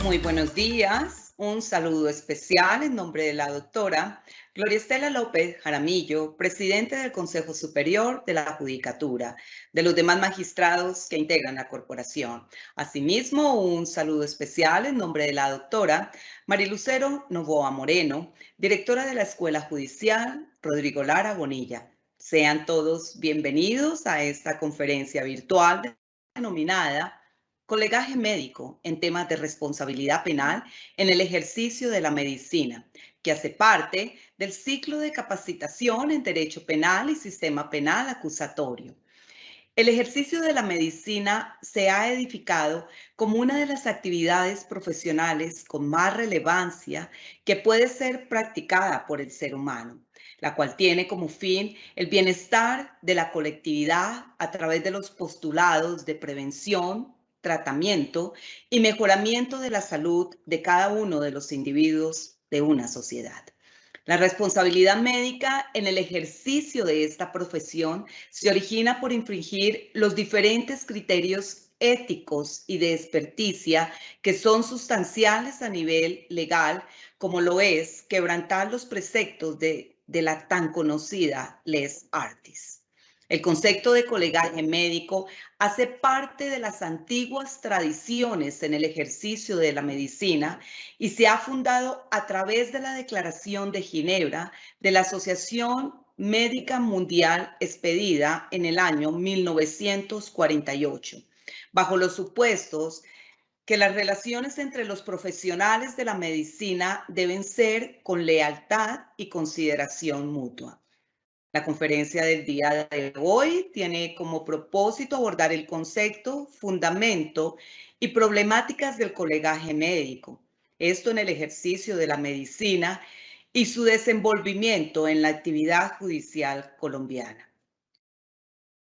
Muy buenos días. Un saludo especial en nombre de la doctora Gloria Estela López Jaramillo, presidente del Consejo Superior de la Judicatura, de los demás magistrados que integran la corporación. Asimismo, un saludo especial en nombre de la doctora Marilucero Novoa Moreno, directora de la Escuela Judicial Rodrigo Lara Bonilla. Sean todos bienvenidos a esta conferencia virtual denominada Colegaje médico en temas de responsabilidad penal en el ejercicio de la medicina, que hace parte del ciclo de capacitación en Derecho Penal y Sistema Penal Acusatorio. El ejercicio de la medicina se ha edificado como una de las actividades profesionales con más relevancia que puede ser practicada por el ser humano, la cual tiene como fin el bienestar de la colectividad a través de los postulados de prevención, tratamiento y mejoramiento de la salud de cada uno de los individuos de una sociedad. La responsabilidad médica en el ejercicio de esta profesión se origina por infringir los diferentes criterios éticos y de experticia que son sustanciales a nivel legal, como lo es quebrantar los preceptos de la tan conocida les artis. El concepto de colegaje médico hace parte de las antiguas tradiciones en el ejercicio de la medicina y se ha fundado a través de la Declaración de Ginebra de la Asociación Médica Mundial expedida en el año 1948, bajo los supuestos que las relaciones entre los profesionales de la medicina deben ser con lealtad y consideración mutua. La conferencia del día de hoy tiene como propósito abordar el concepto, fundamento y problemáticas del colegaje médico. Esto en el ejercicio de la medicina y su desenvolvimiento en la actividad judicial colombiana.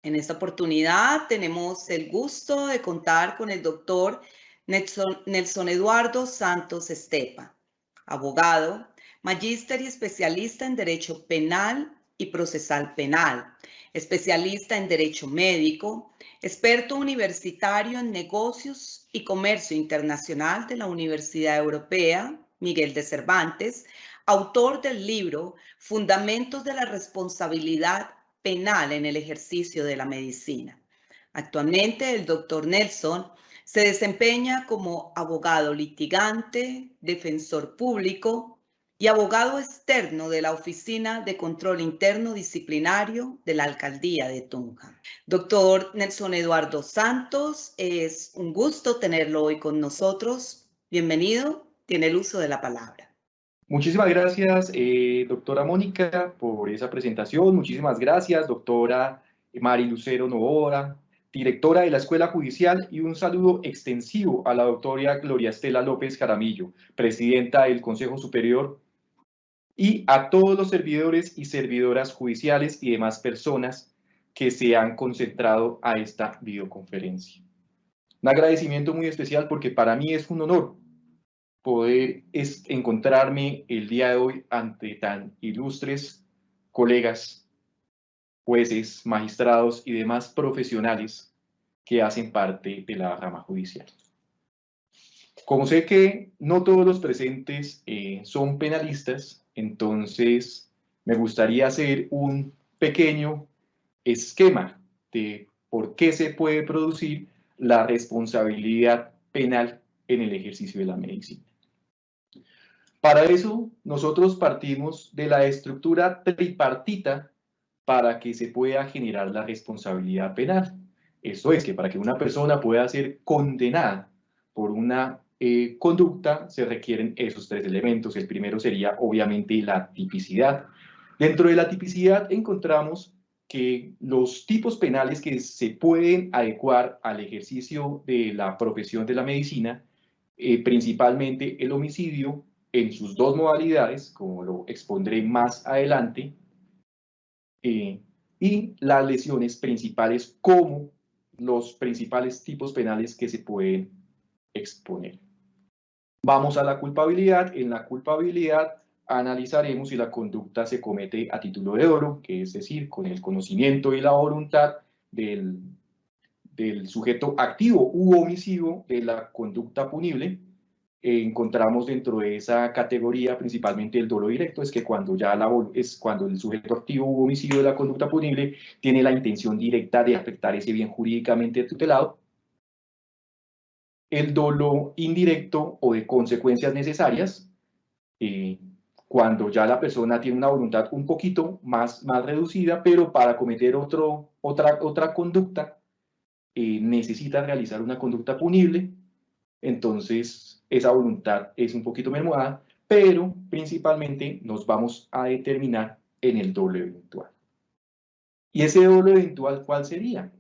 En esta oportunidad tenemos el gusto de contar con el doctor Nelson Eduardo Santos Estepa, abogado, magíster y especialista en Derecho Penal y Procesal Penal, especialista en Derecho Médico, experto universitario en Negocios y Comercio Internacional de la Universidad Europea Miguel de Cervantes, autor del libro Fundamentos de la Responsabilidad Penal en el ejercicio de la medicina. Actualmente el doctor Nelson se desempeña como abogado litigante, defensor público y abogado externo de la Oficina de Control Interno Disciplinario de la Alcaldía de Tunja. Doctor Nelson Eduardo Santos, es un gusto tenerlo hoy con nosotros. Bienvenido, tiene el uso de la palabra. Muchísimas gracias, doctora Mónica, por esa presentación. Muchísimas gracias, doctora Marilucero Novoa, directora de la Escuela Judicial, y un saludo extensivo a la doctora Gloria Estela López Jaramillo, presidenta del Consejo Superior, y a todos los servidores y servidoras judiciales y demás personas que se han concentrado a esta videoconferencia. Un agradecimiento muy especial porque para mí es un honor poder encontrarme el día de hoy ante tan ilustres colegas, jueces, magistrados y demás profesionales que hacen parte de la rama judicial. Como sé que no todos los presentes son penalistas, entonces me gustaría hacer un pequeño esquema de por qué se puede producir la responsabilidad penal en el ejercicio de la medicina. Para eso, nosotros partimos de la estructura tripartita para que se pueda generar la responsabilidad penal. Esto es que para que una persona pueda ser condenada por una conducta, se requieren esos tres elementos. El primero sería, obviamente, la tipicidad. Dentro de la tipicidad encontramos que los tipos penales que se pueden adecuar al ejercicio de la profesión de la medicina, principalmente el homicidio, en sus dos modalidades, como lo expondré más adelante, y las lesiones principales como los principales tipos penales que se pueden exponer. Vamos a la culpabilidad. En la culpabilidad analizaremos si la conducta se comete a título de dolo, que es decir, con el conocimiento y la voluntad del sujeto activo u omisivo de la conducta punible, encontramos dentro de esa categoría principalmente el dolo directo, es que cuando cuando el sujeto activo u omisivo de la conducta punible tiene la intención directa de afectar ese bien jurídicamente tutelado. El dolo indirecto o de consecuencias necesarias, cuando ya la persona tiene una voluntad un poquito más reducida, pero para cometer otra conducta necesita realizar una conducta punible, entonces esa voluntad es un poquito mermada, pero principalmente nos vamos a determinar en el dolo eventual. ¿Y ese dolo eventual cuál sería?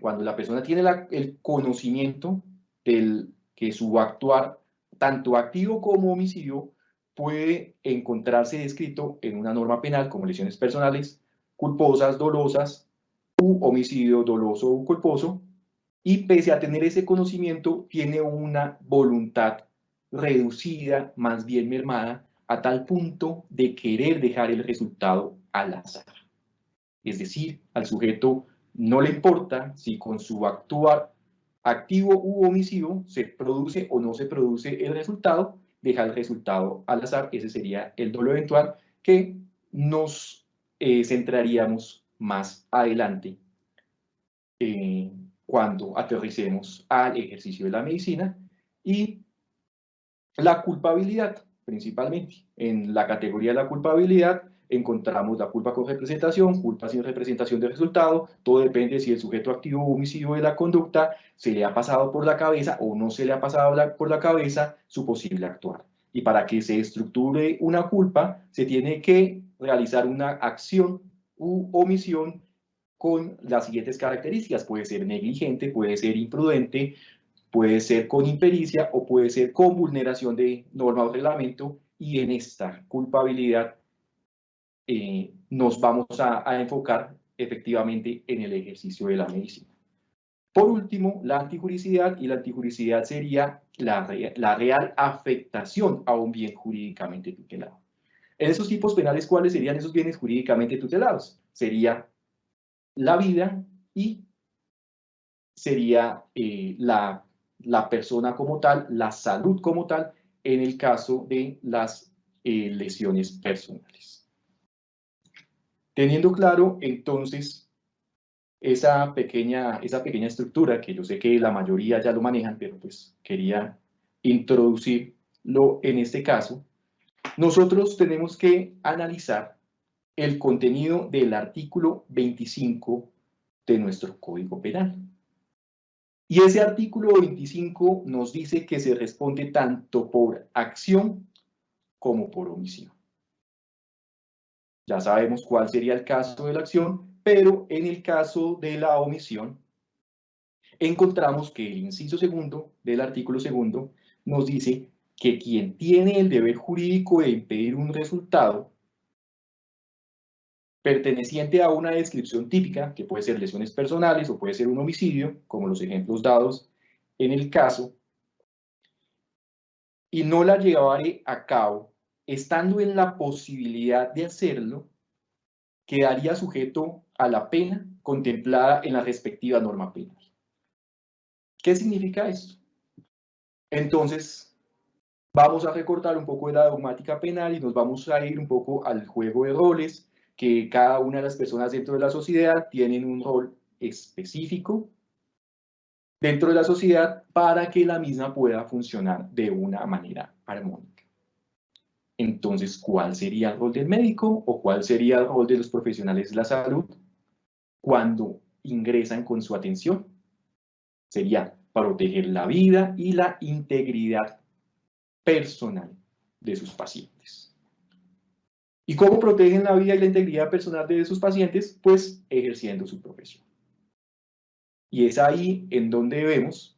Cuando la persona tiene el conocimiento del que su actuar, tanto activo como omisivo, puede encontrarse descrito en una norma penal como lesiones personales culposas, dolosas, u homicidio doloso o culposo, y pese a tener ese conocimiento, tiene una voluntad reducida, más bien mermada, a tal punto de querer dejar el resultado al azar. Es decir, al sujeto no le importa si con su actuar activo u omisivo se produce o no se produce el resultado, deja el resultado al azar. Ese sería el dolo eventual que nos centraríamos más adelante cuando aterricemos al ejercicio de la medicina. Y la culpabilidad, principalmente. En la categoría de la culpabilidad encontramos la culpa con representación, culpa sin representación de resultado. Todo depende de si el sujeto activo o omisivo de la conducta se le ha pasado por la cabeza o no se le ha pasado por la cabeza su posible actuar. Y para que se estructure una culpa, se tiene que realizar una acción u omisión con las siguientes características. Puede ser negligente, puede ser imprudente, puede ser con impericia o puede ser con vulneración de norma o reglamento, y en esta culpabilidad nos vamos a enfocar efectivamente en el ejercicio de la medicina. Por último, la antijuricidad, y la antijuricidad sería la real afectación a un bien jurídicamente tutelado. En esos tipos penales, ¿cuáles serían esos bienes jurídicamente tutelados? Sería la vida y sería la persona como tal, la salud como tal, en el caso de las lesiones personales. Teniendo claro, entonces, esa pequeña estructura, que yo sé que la mayoría ya lo manejan, pero pues quería introducirlo en este caso, nosotros tenemos que analizar el contenido del artículo 25 de nuestro Código Penal. Y ese artículo 25 nos dice que se responde tanto por acción como por omisión. Ya sabemos cuál sería el caso de la acción, pero en el caso de la omisión, encontramos que el inciso segundo del artículo segundo nos dice que quien tiene el deber jurídico de impedir un resultado perteneciente a una descripción típica, que puede ser lesiones personales o puede ser un homicidio, como los ejemplos dados en el caso, y no la llevaré a cabo, estando en la posibilidad de hacerlo, quedaría sujeto a la pena contemplada en la respectiva norma penal. ¿Qué significa esto? Entonces, vamos a recortar un poco de la dogmática penal y nos vamos a ir un poco al juego de roles, que cada una de las personas dentro de la sociedad tienen un rol específico dentro de la sociedad para que la misma pueda funcionar de una manera armónica. Entonces, ¿cuál sería el rol del médico o cuál sería el rol de los profesionales de la salud cuando ingresan con su atención? Sería proteger la vida y la integridad personal de sus pacientes. ¿Y cómo protegen la vida y la integridad personal de sus pacientes? Pues ejerciendo su profesión. Y es ahí en donde vemos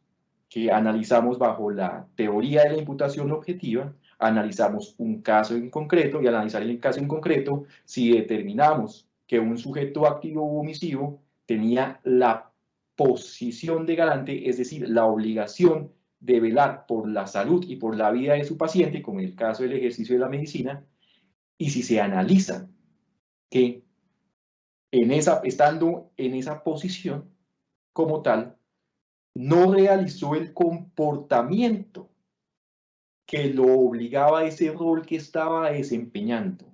que analizamos bajo la teoría de la imputación objetiva, analizamos un caso en concreto, y al analizar el caso en concreto, si determinamos que un sujeto activo u omisivo tenía la posición de garante, es decir, la obligación de velar por la salud y por la vida de su paciente, como en el caso del ejercicio de la medicina, y si se analiza que estando en esa posición como tal, no realizó el comportamiento que lo obligaba a ese rol que estaba desempeñando.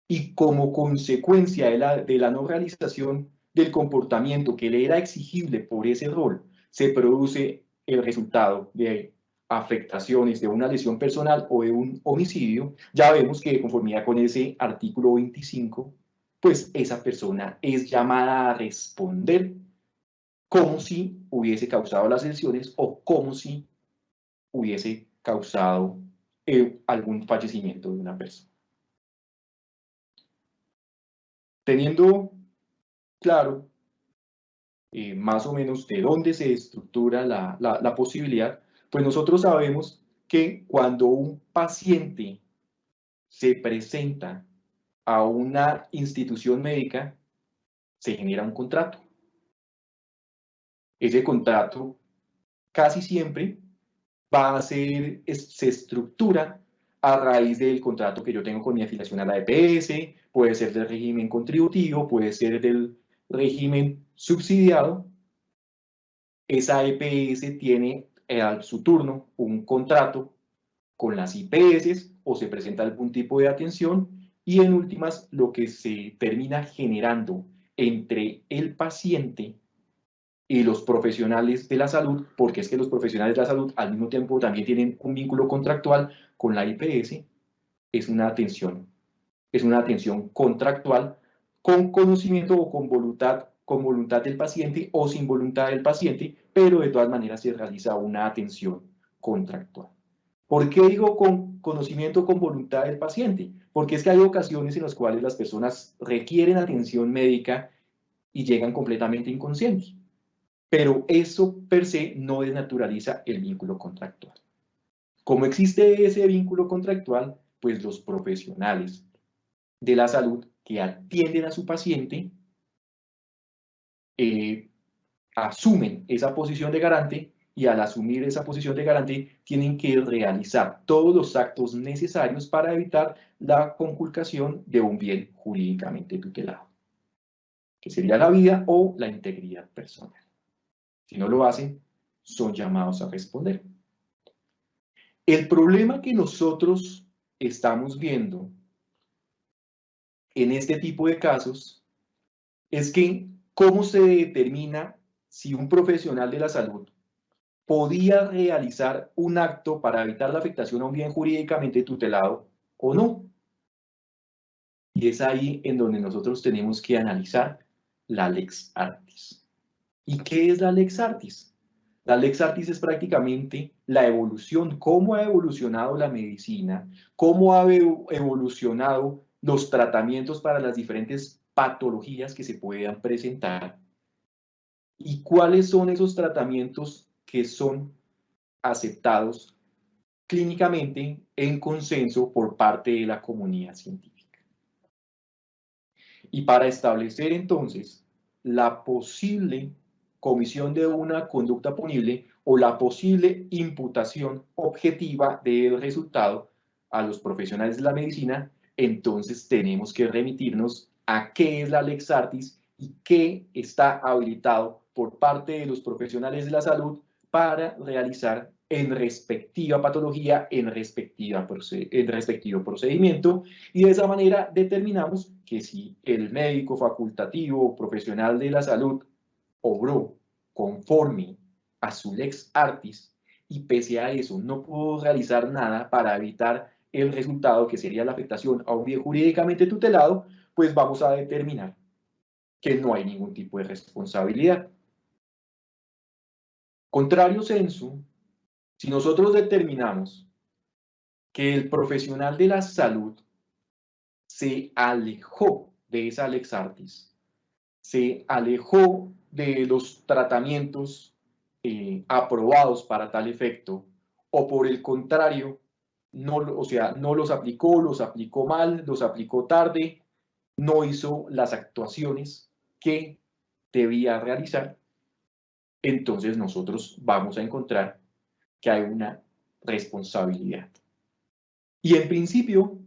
Y como consecuencia de la no realización del comportamiento que le era exigible por ese rol, se produce el resultado de afectaciones de una lesión personal o de un homicidio. Ya vemos que de conformidad con ese artículo 25, pues esa persona es llamada a responder como si hubiese causado las lesiones o como si hubiese causado algún fallecimiento de una persona. Teniendo claro más o menos de dónde se estructura la posibilidad, pues nosotros sabemos que cuando un paciente se presenta a una institución médica, se genera un contrato. Ese contrato casi siempre va a ser, se estructura a raíz del contrato que yo tengo con mi afiliación a la EPS, puede ser del régimen contributivo, puede ser del régimen subsidiado. Esa EPS tiene a su turno un contrato con las IPS o se presenta algún tipo de atención y en últimas lo que se termina generando entre el paciente y los profesionales de la salud, porque es que los profesionales de la salud al mismo tiempo también tienen un vínculo contractual con la IPS, es una atención contractual con conocimiento o con voluntad del paciente o sin voluntad del paciente, pero de todas maneras se realiza una atención contractual. ¿Por qué digo con conocimiento, con voluntad del paciente? Porque es que hay ocasiones en las cuales las personas requieren atención médica y llegan completamente inconscientes. Pero eso per se no desnaturaliza el vínculo contractual. Como existe ese vínculo contractual, pues los profesionales de la salud que atienden a su paciente asumen esa posición de garante y al asumir esa posición de garante tienen que realizar todos los actos necesarios para evitar la conculcación de un bien jurídicamente tutelado, que sería la vida o la integridad personal. Si no lo hacen, son llamados a responder. El problema que nosotros estamos viendo en este tipo de casos es que cómo se determina si un profesional de la salud podía realizar un acto para evitar la afectación a un bien jurídicamente tutelado o no. Y es ahí en donde nosotros tenemos que analizar la lex artis. ¿Y qué es la lex artis? La lex artis es prácticamente la evolución, cómo ha evolucionado la medicina, cómo ha evolucionado los tratamientos para las diferentes patologías que se puedan presentar y cuáles son esos tratamientos que son aceptados clínicamente en consenso por parte de la comunidad científica. Y para establecer entonces la posible comisión de una conducta punible o la posible imputación objetiva del resultado a los profesionales de la medicina, entonces tenemos que remitirnos a qué es la lex artis y qué está habilitado por parte de los profesionales de la salud para realizar en respectiva patología, en respectivo procedimiento, y de esa manera determinamos que si el médico facultativo o profesional de la salud obró conforme a su lex artis y pese a eso no pudo realizar nada para evitar el resultado que sería la afectación a un bien jurídicamente tutelado, pues vamos a determinar que no hay ningún tipo de responsabilidad. Contrario sensu, si nosotros determinamos que el profesional de la salud se alejó de esa lex artis, se alejó de los tratamientos aprobados para tal efecto, o por el contrario, no los aplicó mal, los aplicó tarde, no hizo las actuaciones que debía realizar, entonces nosotros vamos a encontrar que hay una responsabilidad. Y en principio,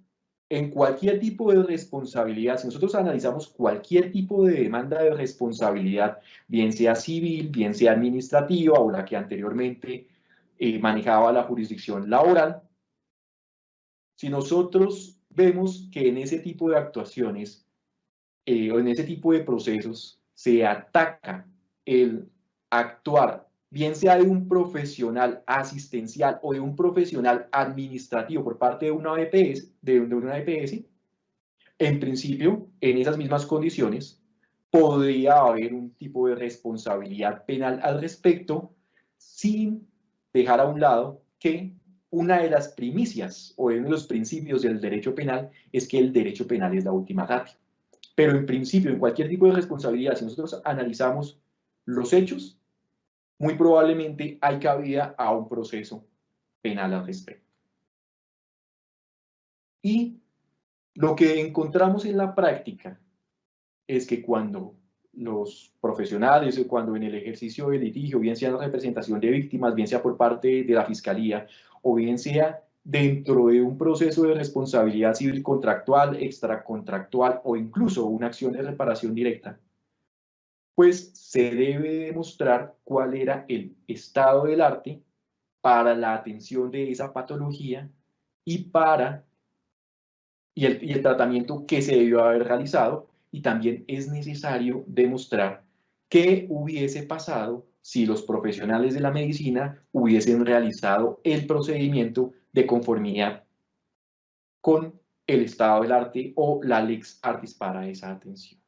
en cualquier tipo de responsabilidad, si nosotros analizamos cualquier tipo de demanda de responsabilidad, bien sea civil, bien sea administrativa o la que anteriormente manejaba la jurisdicción laboral, Si nosotros vemos que en ese tipo de actuaciones o en ese tipo de procesos se ataca el actuar, bien sea de un profesional asistencial o de un profesional administrativo por parte de una EPS, en principio, en esas mismas condiciones, podría haber un tipo de responsabilidad penal al respecto, sin dejar a un lado que una de las primicias o uno de los principios del derecho penal es que el derecho penal es la última ratio. Pero en principio, en cualquier tipo de responsabilidad, si nosotros analizamos los hechos, muy probablemente hay cabida a un proceso penal al respecto. Y lo que encontramos en la práctica es que cuando los profesionales o cuando en el ejercicio del litigio, bien sea en la representación de víctimas, bien sea por parte de la fiscalía o bien sea dentro de un proceso de responsabilidad civil contractual, extracontractual o incluso una acción de reparación directa, pues se debe demostrar cuál era el estado del arte para la atención de esa patología y el tratamiento que se debió haber realizado, y también es necesario demostrar qué hubiese pasado si los profesionales de la medicina hubiesen realizado el procedimiento de conformidad con el estado del arte o la lex artis para esa atención.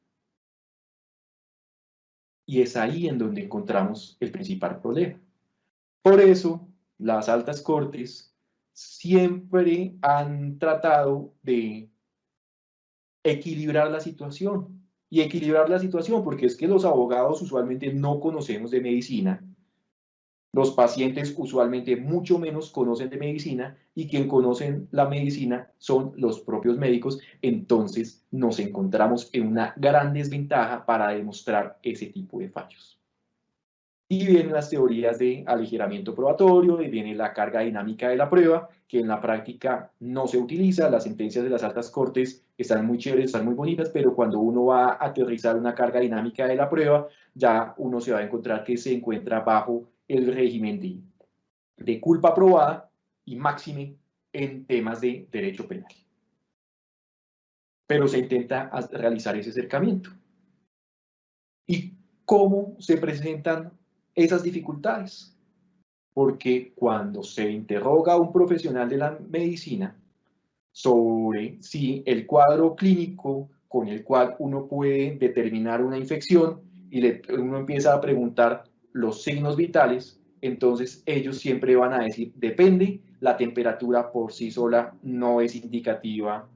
Y es ahí en donde encontramos el principal problema. Por eso, las altas cortes siempre han tratado de equilibrar la situación. Y equilibrar la situación porque es que los abogados usualmente no conocemos de medicina, los pacientes usualmente mucho menos conocen de medicina y quien conocen la medicina son los propios médicos, entonces nos encontramos en una gran desventaja para demostrar ese tipo de fallos. Y vienen las teorías de aligeramiento probatorio, y viene la carga dinámica de la prueba, que en la práctica no se utiliza. Las sentencias de las altas cortes están muy chéveres, están muy bonitas, pero cuando uno va a aterrizar una carga dinámica de la prueba, ya uno se va a encontrar que se encuentra bajo el régimen de culpa probada y máxime en temas de derecho penal. Pero se intenta realizar ese acercamiento. ¿Y cómo se presentan esas dificultades? Porque cuando se interroga a un profesional de la medicina sobre si el cuadro clínico con el cual uno puede determinar una infección y uno empieza a preguntar los signos vitales, entonces ellos siempre van a decir, depende, la temperatura por sí sola no es indicativa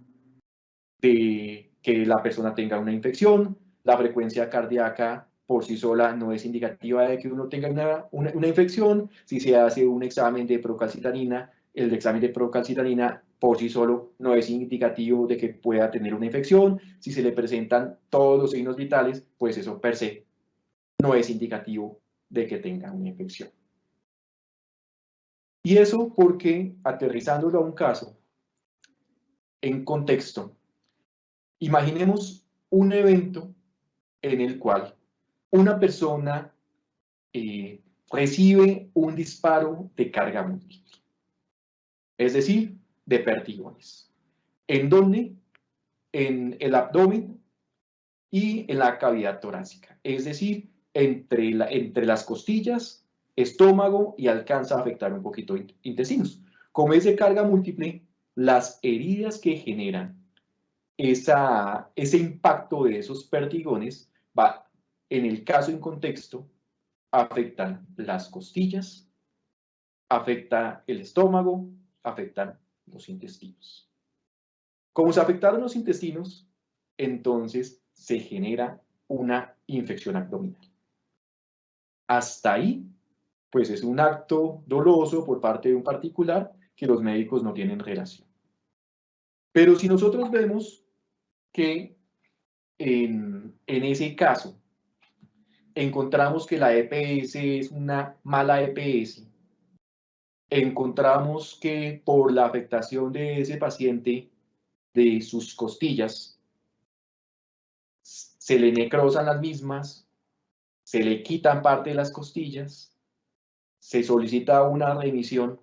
de que la persona tenga una infección, la frecuencia cardíaca por sí sola no es indicativa de que uno tenga una infección, si se hace un examen de procalcitonina, el examen de procalcitonina por sí solo no es indicativo de que pueda tener una infección, si se le presentan todos los signos vitales, pues eso per se no es indicativo de que tenga una infección. Y eso porque, aterrizándolo a un caso, en contexto, imaginemos un evento en el cual una persona recibe un disparo de carga múltiple, es decir, de perdigones. ¿En dónde? En el abdomen y en la cavidad torácica, es decir, entre las costillas, estómago y alcanza a afectar un poquito intestinos. Como es de carga múltiple, las heridas que generan ese impacto de esos perdigones va, en el caso en contexto, afectan las costillas, afecta el estómago, afectan los intestinos. Como se afectaron los intestinos, entonces se genera una infección abdominal. Hasta ahí, pues es un acto doloso por parte de un particular que los médicos no tienen relación. Pero si nosotros vemos que en ese caso encontramos que la EPS es una mala EPS, encontramos que por la afectación de ese paciente de sus costillas, se le necrosan las mismas, se le quitan parte de las costillas, se solicita una remisión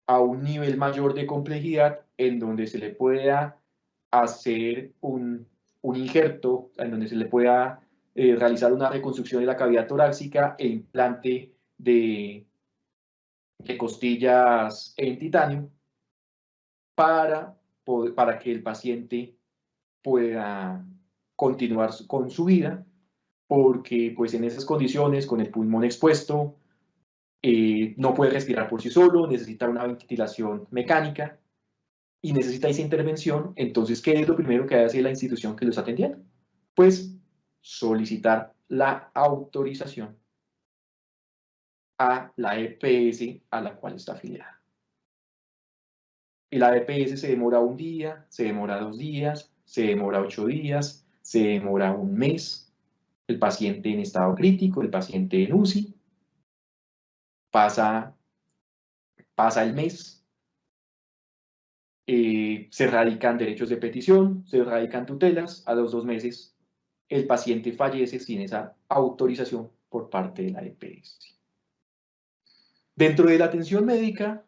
a un nivel mayor de complejidad en donde se le pueda hacer un injerto, en donde se le pueda realizar una reconstrucción de la cavidad torácica e implante de costillas en titanio para que el paciente pueda continuar con su vida, porque pues en esas condiciones, con el pulmón expuesto, no puede respirar por sí solo, necesita una ventilación mecánica y necesita esa intervención. Entonces, ¿qué es lo primero que hace la institución que lo está atendiendo? Pues solicitar la autorización a la EPS a la cual está afiliada. Y la EPS se demora un día, se demora 2 días, se demora 8 días, se demora un mes. El paciente en estado crítico, el paciente en UCI, pasa el mes, se radican derechos de petición, se radican tutelas, a los 2 meses el paciente fallece sin esa autorización por parte de la EPS. Dentro de la atención médica,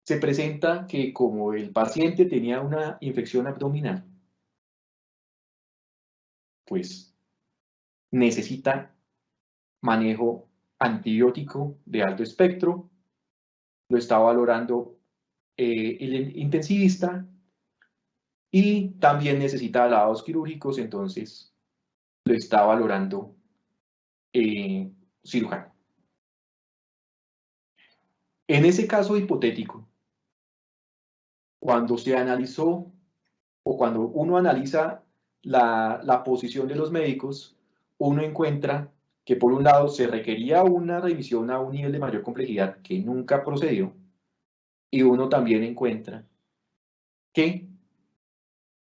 se presenta que como el paciente tenía una infección abdominal, pues necesita manejo antibiótico de alto espectro, lo está valorando el intensivista y también necesita lavados quirúrgicos, entonces lo está valorando cirujano. En ese caso hipotético, cuando se analizó o cuando uno analiza la posición de los médicos, uno encuentra que por un lado se requería una revisión a un nivel de mayor complejidad que nunca procedió, y uno también encuentra que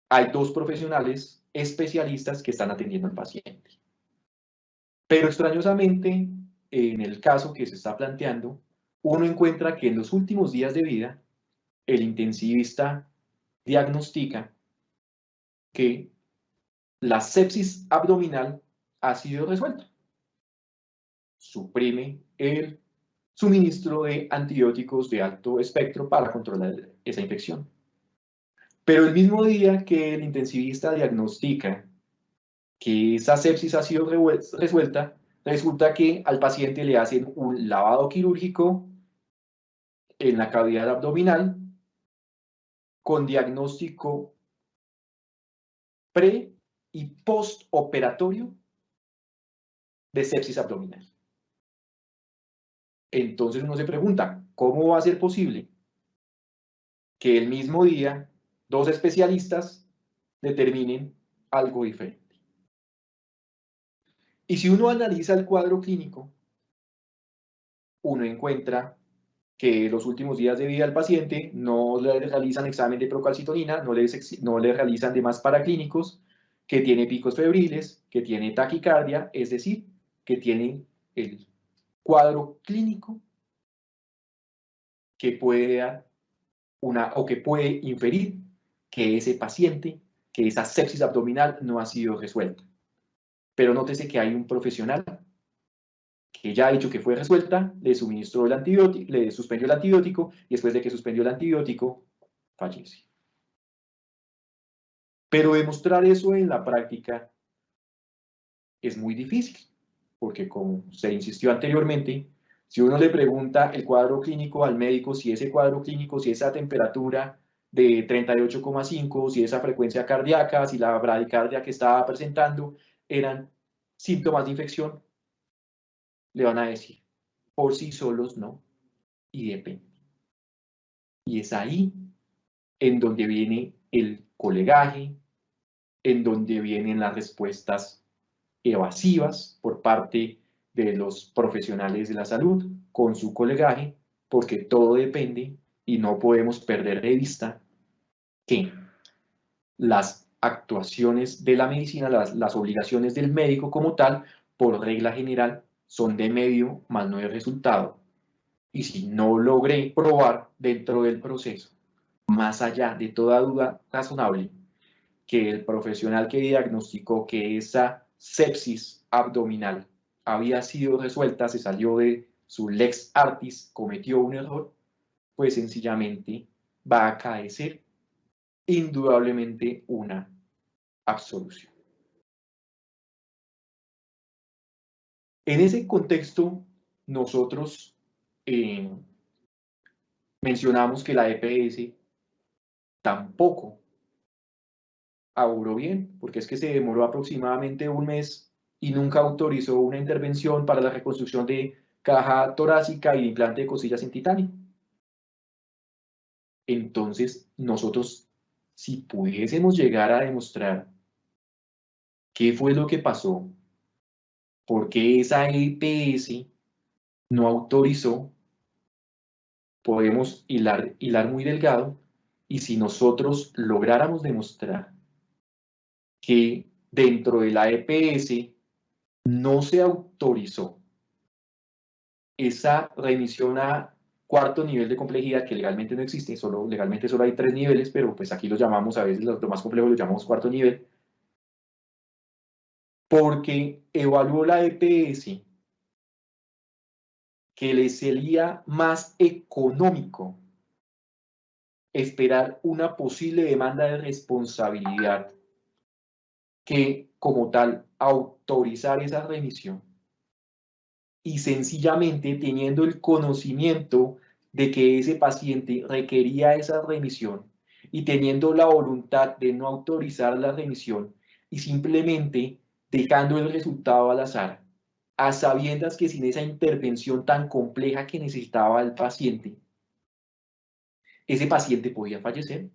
hay 2 profesionales especialistas que están atendiendo al paciente. Pero extrañosamente, en el caso que se está planteando, uno encuentra que en los últimos días de vida, el intensivista diagnostica que la sepsis abdominal ha sido resuelta. Suprime el suministro de antibióticos de alto espectro para controlar esa infección. Pero el mismo día que el intensivista diagnostica que esa sepsis ha sido resuelta, resulta que al paciente le hacen un lavado quirúrgico en la cavidad abdominal con diagnóstico pre y postoperatorio de sepsis abdominal. Entonces uno se pregunta, ¿cómo va a ser posible que el mismo día 2 especialistas determinen algo diferente? Y si uno analiza el cuadro clínico, uno encuentra que los últimos días de vida del paciente no le realizan examen de procalcitonina, no le realizan demás paraclínicos, que tiene picos febriles, que tiene taquicardia, es decir, que tiene el cuadro clínico que puede dar o que puede inferir que ese paciente, que esa sepsis abdominal no ha sido resuelta. Pero nótese que hay un profesional que ya ha dicho que fue resuelta, le suministró el antibiótico, le suspendió el antibiótico y después de que suspendió el antibiótico, fallece. Pero demostrar eso en la práctica es muy difícil, porque como se insistió anteriormente, si uno le pregunta el cuadro clínico al médico, si ese cuadro clínico, si esa temperatura de 38,5, si esa frecuencia cardíaca, si la bradicardia que estaba presentando eran síntomas de infección, le van a decir, por sí solos no, y depende. Y es ahí en donde viene el colegaje, en donde vienen las respuestas evasivas por parte de los profesionales de la salud con su colegaje, porque todo depende y no podemos perder de vista que las actuaciones de la medicina, las obligaciones del médico como tal, por regla general, son de medio más no de resultado. Y si no logré probar dentro del proceso, más allá de toda duda razonable, que el profesional que diagnosticó que esa sepsis abdominal había sido resuelta, se salió de su lex artis, cometió un error, pues sencillamente va a acaecer indudablemente una absolución. En ese contexto, nosotros mencionamos que la EPS tampoco obró bien, porque es que se demoró aproximadamente un mes y nunca autorizó una intervención para la reconstrucción de caja torácica y implante de costillas en titanio. Entonces, nosotros, si pudiésemos llegar a demostrar qué fue lo que pasó, por qué esa EPS no autorizó, podemos hilar muy delgado, y si nosotros lográramos demostrar que dentro de la EPS no se autorizó esa remisión a cuarto nivel de complejidad, que legalmente no existe, legalmente solo hay 3 niveles, pero pues aquí los llamamos, a veces lo más complejo lo llamamos cuarto nivel, porque evaluó la EPS que le sería más económico esperar una posible demanda de responsabilidad que, como tal, autorizar esa remisión. Y sencillamente, teniendo el conocimiento de que ese paciente requería esa remisión y teniendo la voluntad de no autorizar la remisión y simplemente dejando el resultado al azar, a sabiendas que sin esa intervención tan compleja que necesitaba el paciente, ese paciente podía fallecer,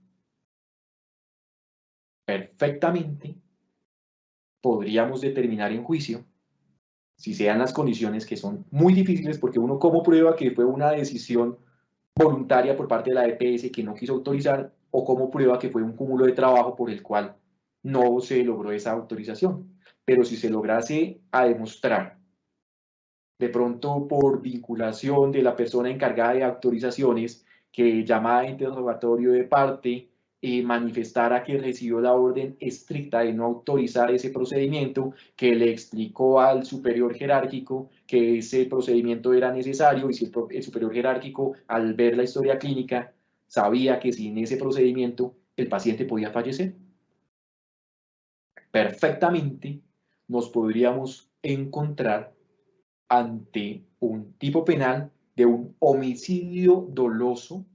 perfectamente podríamos determinar en juicio, si sean las condiciones, que son muy difíciles, porque uno como prueba que fue una decisión voluntaria por parte de la EPS que no quiso autorizar, o como prueba que fue un cúmulo de trabajo por el cual no se logró esa autorización. Pero si se lograse a demostrar, de pronto por vinculación de la persona encargada de autorizaciones, que llamada a interrogatorio de parte manifestara que recibió la orden estricta de no autorizar ese procedimiento, que le explicó al superior jerárquico que ese procedimiento era necesario, y si el superior jerárquico, al ver la historia clínica, sabía que sin ese procedimiento el paciente podía fallecer, perfectamente nos podríamos encontrar ante un tipo penal de un homicidio doloso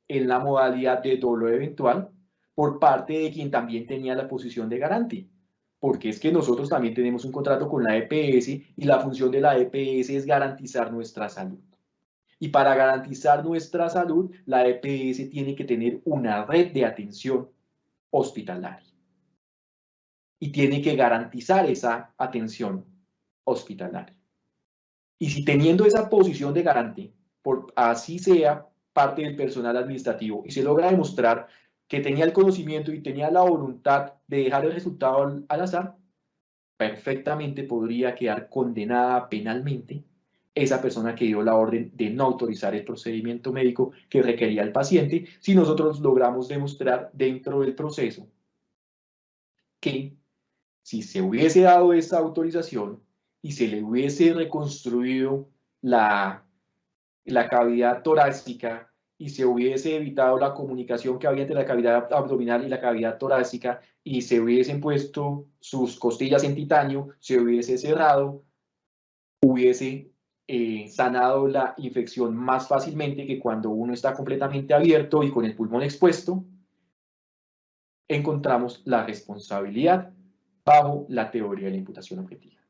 en la modalidad de dolo eventual por parte de quien también tenía la posición de garante. Porque es que nosotros también tenemos un contrato con la EPS, y la función de la EPS es garantizar nuestra salud. Y para garantizar nuestra salud, la EPS tiene que tener una red de atención hospitalaria. Y tiene que garantizar esa atención hospitalaria. Y si teniendo esa posición de garante, por así sea parte del personal administrativo, y se logra demostrar que tenía el conocimiento y tenía la voluntad de dejar el resultado al azar, perfectamente podría quedar condenada penalmente esa persona que dio la orden de no autorizar el procedimiento médico que requería el paciente, si nosotros logramos demostrar dentro del proceso que, si se hubiese dado esa autorización y se le hubiese reconstruido la cavidad torácica, y se hubiese evitado la comunicación que había entre la cavidad abdominal y la cavidad torácica, y se hubiesen puesto sus costillas en titanio, se hubiese cerrado, hubiese sanado la infección más fácilmente que cuando uno está completamente abierto y con el pulmón expuesto. Encontramos la responsabilidad bajo la teoría de la imputación objetiva.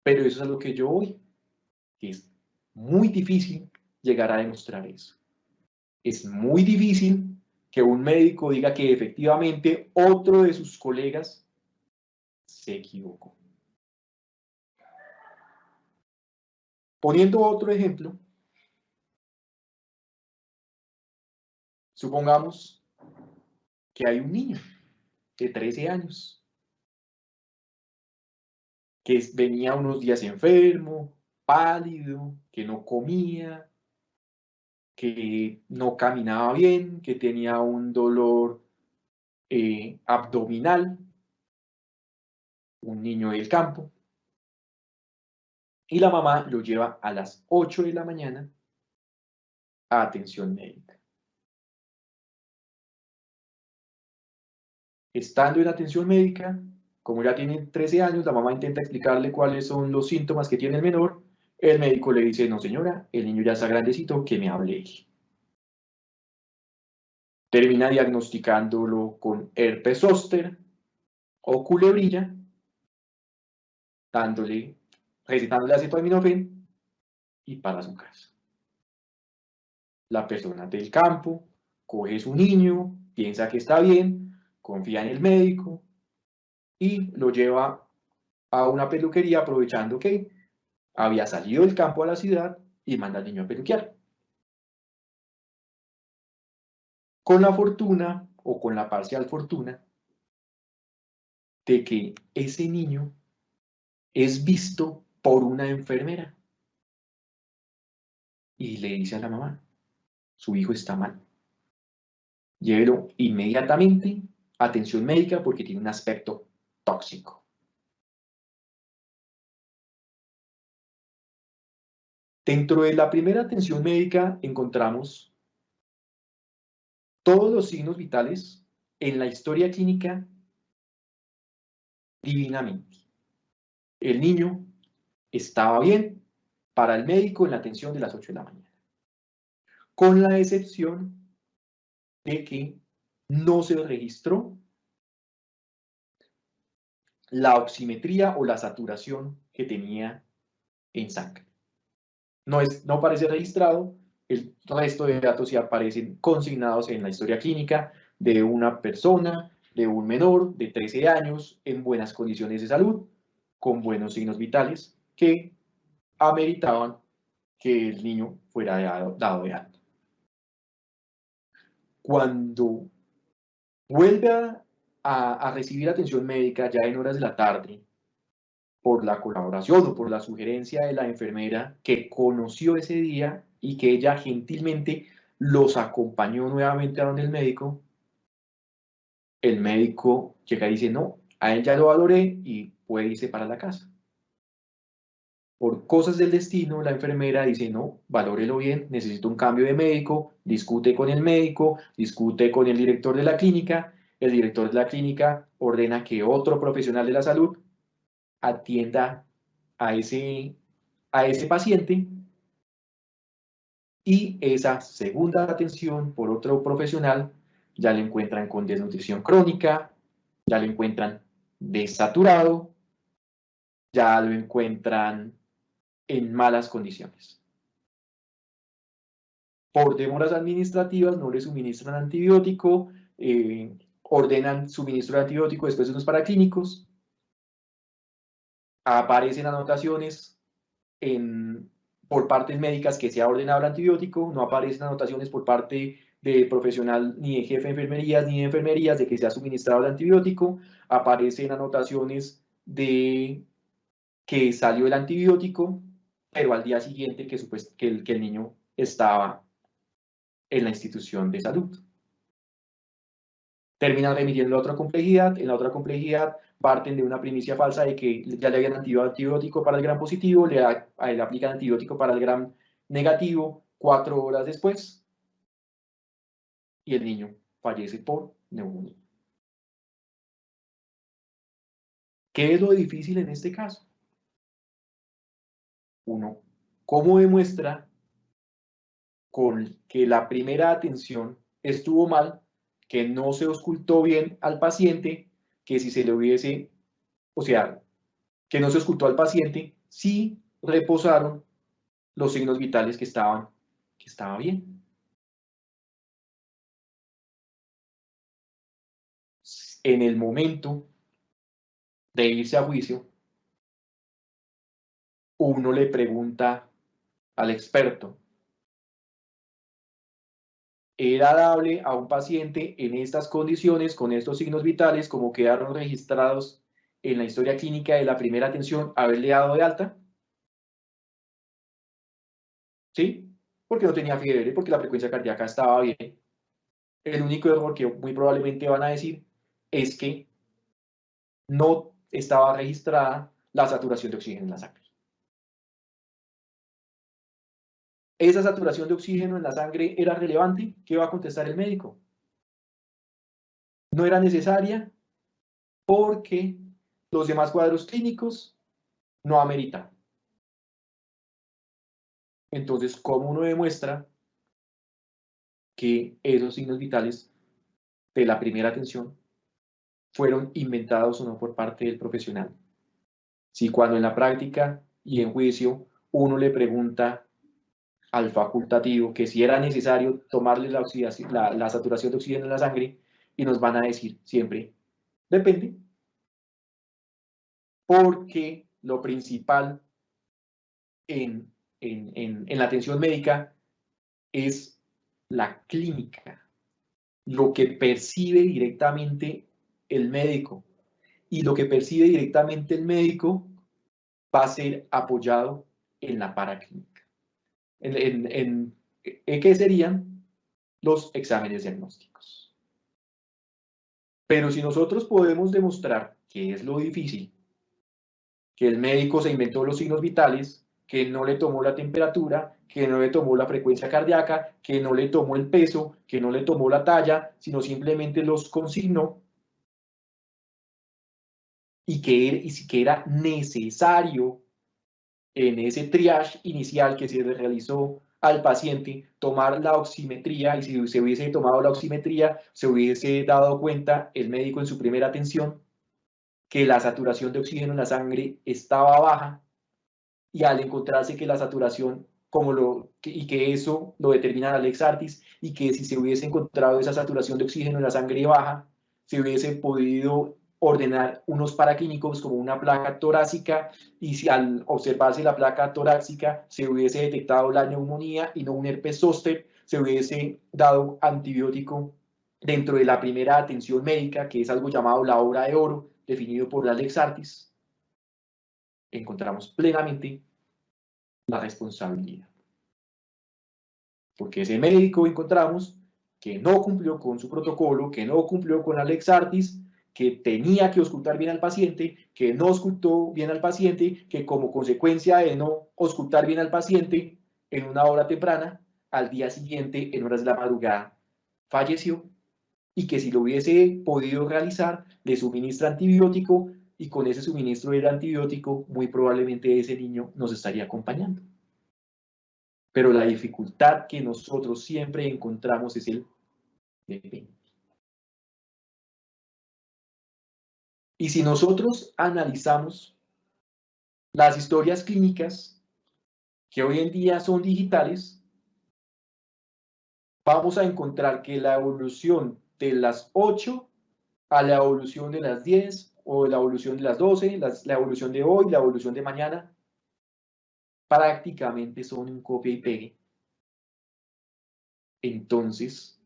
Pero eso es a lo que yo voy, que es muy difícil llegar a demostrar eso. Es muy difícil que un médico diga que efectivamente otro de sus colegas se equivocó. Poniendo otro ejemplo, supongamos que hay un niño de 13 años que venía unos días enfermo, pálido, que no comía, que no caminaba bien, que tenía un dolor abdominal, un niño del campo, y la mamá lo lleva a las 8 de la mañana a atención médica. Estando en atención médica, como ya tiene 13 años, la mamá intenta explicarle cuáles son los síntomas que tiene el menor. El médico le dice, no señora, el niño ya está grandecito, que me hable él. Termina diagnosticándolo con herpes zóster o culebrilla, recetándole acetaminofén y para su casa. La persona del campo coge su niño, piensa que está bien, confía en el médico y lo lleva a una peluquería aprovechando que había salido del campo a la ciudad y manda al niño a peluquear. Con la fortuna o con la parcial fortuna de que ese niño es visto por una enfermera y le dice a la mamá, su hijo está mal. Llévelo inmediatamente a atención médica porque tiene un aspecto tóxico. Dentro de la primera atención médica encontramos todos los signos vitales en la historia clínica divinamente. El niño estaba bien para el médico en la atención de las 8 de la mañana, con la excepción de que no se registró la oximetría o la saturación que tenía en sangre. No aparece registrado, el resto de datos sí aparecen consignados en la historia clínica de una persona, de un menor de 13 años, en buenas condiciones de salud, con buenos signos vitales, que ameritaban que el niño fuera dado de alta. Cuando vuelve a recibir atención médica ya en horas de la tarde, por la colaboración o por la sugerencia de la enfermera que conoció ese día y que ella gentilmente los acompañó nuevamente a donde el médico llega y dice, no, a él ya lo valoré y puede irse para la casa. Por cosas del destino, la enfermera dice, no, valórelo bien, necesito un cambio de médico, discute con el médico, discute con el director de la clínica, el director de la clínica ordena que otro profesional de la salud atienda a ese paciente y esa segunda atención por otro profesional ya le encuentran con desnutrición crónica, ya lo encuentran desaturado, ya lo encuentran en malas condiciones. Por demoras administrativas no le suministran antibiótico, ordenan suministro de antibiótico después de unos paraclínicos, aparecen anotaciones por partes médicas que se ha ordenado el antibiótico, no aparecen anotaciones por parte de profesional ni de jefe de enfermerías ni de enfermerías de que se ha suministrado el antibiótico, aparecen anotaciones de que salió el antibiótico, pero al día siguiente que el niño estaba en la institución de salud. Terminan remitiendo a otra complejidad, en la otra complejidad parten de una primicia falsa de que ya le habían activado antibiótico para el gram positivo, le aplican antibiótico para el gram negativo 4 horas después y el niño fallece por neumonía. ¿Qué es lo difícil en este caso? Uno, ¿cómo demuestra con que la primera atención estuvo mal, que no se auscultó bien al paciente, que si se le hubiese, o sea, que no se auscultó al paciente, sí reposaron los signos vitales que estaba bien? En el momento de irse a juicio, uno le pregunta al experto, ¿era dable a un paciente en estas condiciones, con estos signos vitales, como quedaron registrados en la historia clínica de la primera atención, haberle dado de alta? ¿Sí? Porque no tenía fiebre, porque la frecuencia cardíaca estaba bien. El único error que muy probablemente van a decir es que no estaba registrada la saturación de oxígeno en la sangre. ¿esa saturación de oxígeno en la sangre era relevante? ¿Qué va a contestar el médico? No era necesaria porque los demás cuadros clínicos no ameritan. Entonces, ¿cómo uno demuestra que esos signos vitales de la primera atención fueron inventados o no por parte del profesional? Si cuando en la práctica y en juicio uno le pregunta al facultativo que si era necesario tomarle la saturación de oxígeno en la sangre, y nos van a decir siempre, depende, porque lo principal en la atención médica es la clínica, lo que percibe directamente el médico, y lo que percibe directamente el médico va a ser apoyado en la paraclínica. ¿Qué serían? Los exámenes diagnósticos. Pero si nosotros podemos demostrar, que es lo difícil, que el médico se inventó los signos vitales, que no le tomó la temperatura, que no le tomó la frecuencia cardíaca, que no le tomó el peso, que no le tomó la talla, sino simplemente los consignó, y que era necesario en ese triage inicial que se le realizó al paciente tomar la oximetría, y si se hubiese tomado la oximetría, se hubiese dado cuenta el médico en su primera atención que la saturación de oxígeno en la sangre estaba baja, y al encontrarse que la saturación, y que eso lo determina la Lex Artis, y que si se hubiese encontrado esa saturación de oxígeno en la sangre baja, se hubiese podido ordenar unos paraclínicos como una placa torácica, y si al observarse la placa torácica se hubiese detectado la neumonía y no un herpes zóster, se hubiese dado antibiótico dentro de la primera atención médica, que es algo llamado la hora de oro, definido por la Lex Artis. Encontramos plenamente la responsabilidad. Porque ese médico encontramos que no cumplió con su protocolo, que no cumplió con la Lex Artis, que tenía que auscultar bien al paciente, que no auscultó bien al paciente, que como consecuencia de no auscultar bien al paciente en una hora temprana, al día siguiente, en horas de la madrugada, falleció, y que si lo hubiese podido realizar, le suministra antibiótico, y con ese suministro del antibiótico, muy probablemente ese niño nos estaría acompañando. Pero la dificultad que nosotros siempre encontramos es el depende. Y si nosotros analizamos las historias clínicas, que hoy en día son digitales, vamos a encontrar que la evolución de las 8 a la evolución de las 10, o la evolución de las 12, la evolución de hoy, la evolución de mañana, prácticamente son un copia y pegue. Entonces,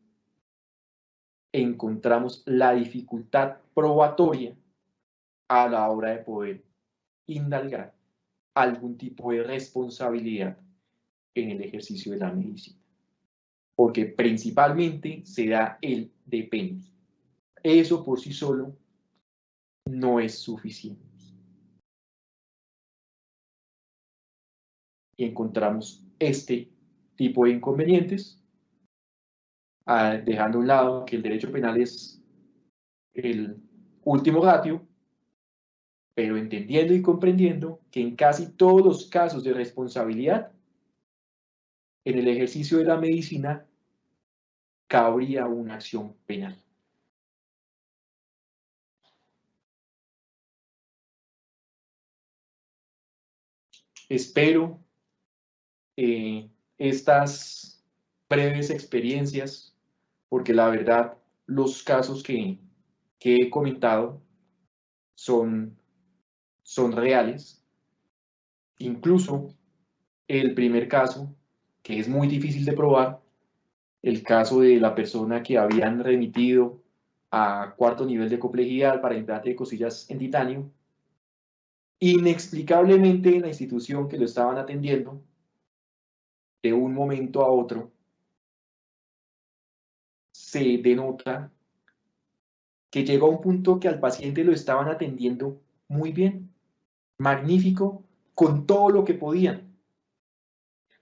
encontramos la dificultad probatoria a la hora de poder indagar algún tipo de responsabilidad en el ejercicio de la medicina. Porque principalmente se da el depende. Eso por sí solo no es suficiente. Y encontramos este tipo de inconvenientes, dejando a un lado que el derecho penal es el último ratio, pero entendiendo y comprendiendo que en casi todos los casos de responsabilidad en el ejercicio de la medicina cabría una acción penal. Espero estas breves experiencias, porque la verdad los casos que he comentado son reales. Incluso el primer caso, que es muy difícil de probar, el caso de la persona que habían remitido a 4º nivel de complejidad para implante de costillas en titanio, inexplicablemente en la institución que lo estaban atendiendo, de un momento a otro, se denota que llegó a un punto que al paciente lo estaban atendiendo muy bien, magnífico, con todo lo que podían.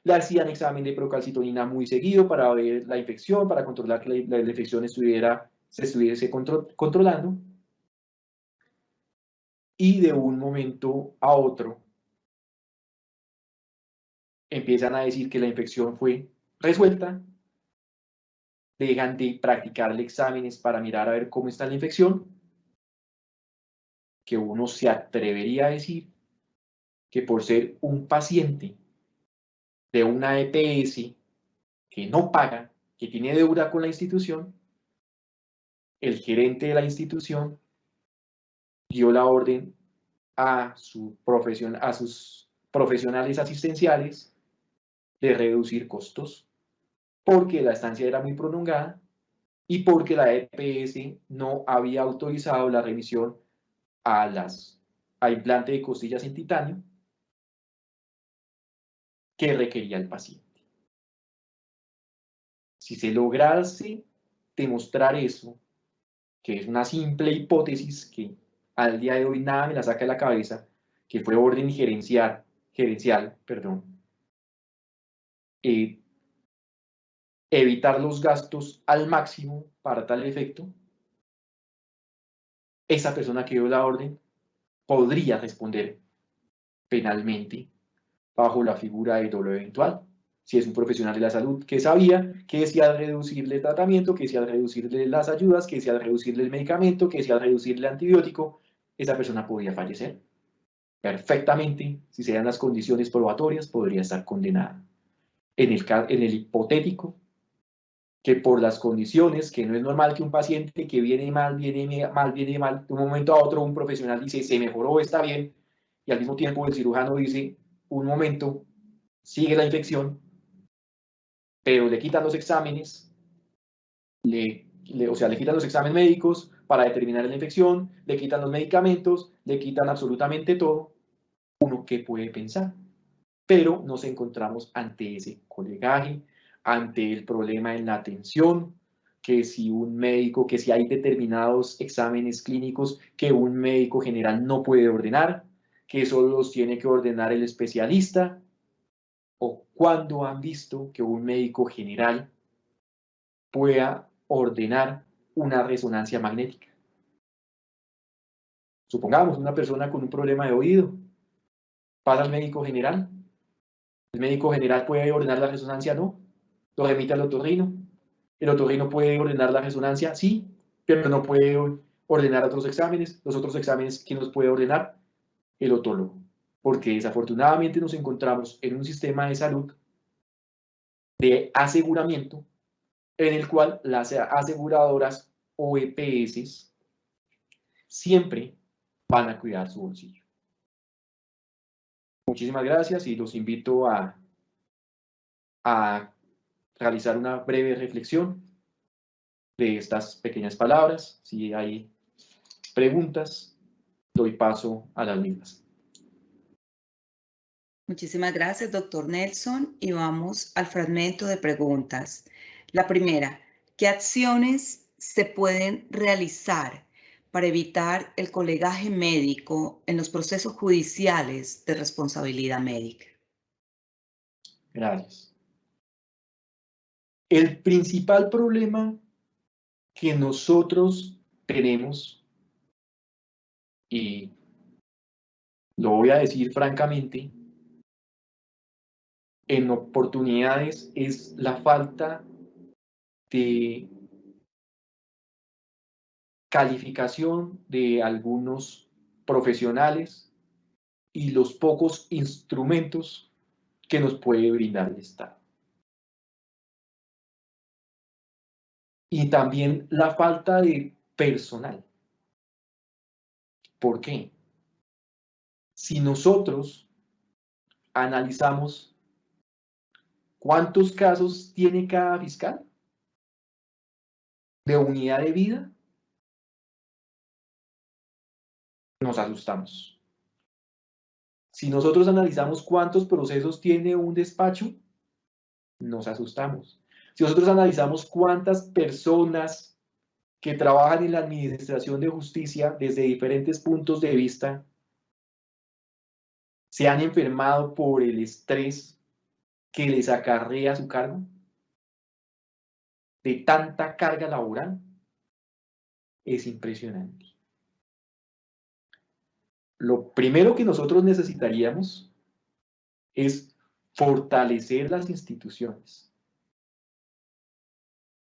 le hacían examen de procalcitonina muy seguido para ver la infección, para controlar que la infección se estuviese controlando. Y de un momento a otro empiezan a decir que la infección fue resuelta, dejan de practicarle exámenes para mirar a ver cómo está la infección, que uno se atrevería a decir que por ser un paciente de una EPS que no paga, que tiene deuda con la institución, el gerente de la institución dio la orden a sus profesionales asistenciales de reducir costos, porque la estancia era muy prolongada y porque la EPS no había autorizado la remisión a implante de costillas en titanio que requería el paciente. Si se lograse demostrar eso, que es una simple hipótesis que al día de hoy nada me la saca de la cabeza, que fue orden gerencial, evitar los gastos al máximo para tal efecto, esa persona que dio la orden podría responder penalmente bajo la figura de dolo eventual. Si es un profesional de la salud que sabía que si al reducirle el tratamiento, que si al reducirle las ayudas, que si al reducirle el medicamento, que si al reducirle el antibiótico, esa persona podía fallecer. Perfectamente, si se dan las condiciones probatorias, podría estar condenada. En el hipotético, que por las condiciones, que no es normal que un paciente que viene mal, de un momento a otro un profesional dice, se mejoró, está bien, y al mismo tiempo el cirujano dice, un momento, sigue la infección, pero le quitan los exámenes, o sea, le quitan los exámenes médicos para determinar la infección, le quitan los medicamentos, le quitan absolutamente todo. ¿Uno qué puede pensar? Pero nos encontramos ante ese colegaje, ante el problema en la atención, que si hay determinados exámenes clínicos que un médico general no puede ordenar, que solo los tiene que ordenar el especialista, o cuando han visto que un médico general pueda ordenar una resonancia magnética. Supongamos una persona con un problema de oído, pasa al médico general, el médico general puede ordenar la resonancia, no, lo remite al otorrino, el otorrino puede ordenar la resonancia, sí, pero no puede ordenar otros exámenes, los otros exámenes, ¿quién los puede ordenar? El otólogo, porque desafortunadamente nos encontramos en un sistema de salud de aseguramiento en el cual las aseguradoras o EPS siempre van a cuidar su bolsillo. Muchísimas gracias y los invito a realizar una breve reflexión de estas pequeñas palabras. Si hay preguntas, doy paso a las mismas. Muchísimas gracias, doctor Nelson. Y vamos al fragmento de preguntas. La primera, ¿qué acciones se pueden realizar para evitar el colegaje médico en los procesos judiciales de responsabilidad médica? Gracias. El principal problema que nosotros tenemos, y lo voy a decir francamente, en oportunidades es la falta de calificación de algunos profesionales y los pocos instrumentos que nos puede brindar el Estado. Y también la falta de personal. ¿Por qué? Si nosotros analizamos cuántos casos tiene cada fiscal de unidad de vida, nos asustamos. Si nosotros analizamos cuántos procesos tiene un despacho, nos asustamos. Si nosotros analizamos cuántas personas que trabajan en la administración de justicia desde diferentes puntos de vista se han enfermado por el estrés que les acarrea su cargo, de tanta carga laboral, es impresionante. Lo primero que nosotros necesitaríamos es fortalecer las instituciones.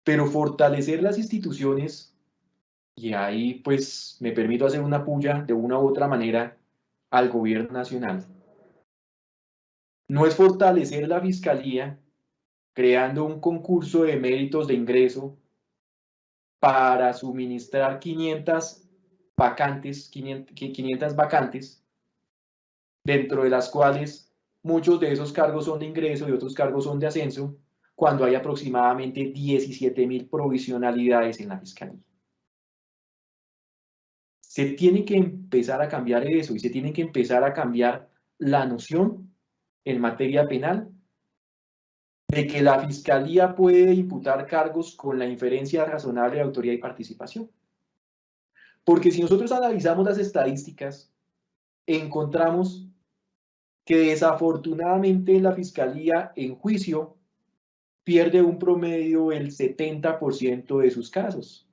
Pero fortalecer las instituciones, y ahí pues me permito hacer una puya de una u otra manera al gobierno nacional, no es fortalecer la fiscalía creando un concurso de méritos de ingreso para suministrar 500 vacantes, 500 vacantes, dentro de las cuales muchos de esos cargos son de ingreso y otros cargos son de ascenso, cuando hay aproximadamente 17.000 provisionalidades en la fiscalía. Se tiene que empezar a cambiar eso y se tiene que empezar a cambiar la noción en materia penal de que la fiscalía puede imputar cargos con la inferencia razonable de autoría y participación. Porque si nosotros analizamos las estadísticas, encontramos que desafortunadamente la fiscalía en juicio pierde un promedio del 70% de sus casos.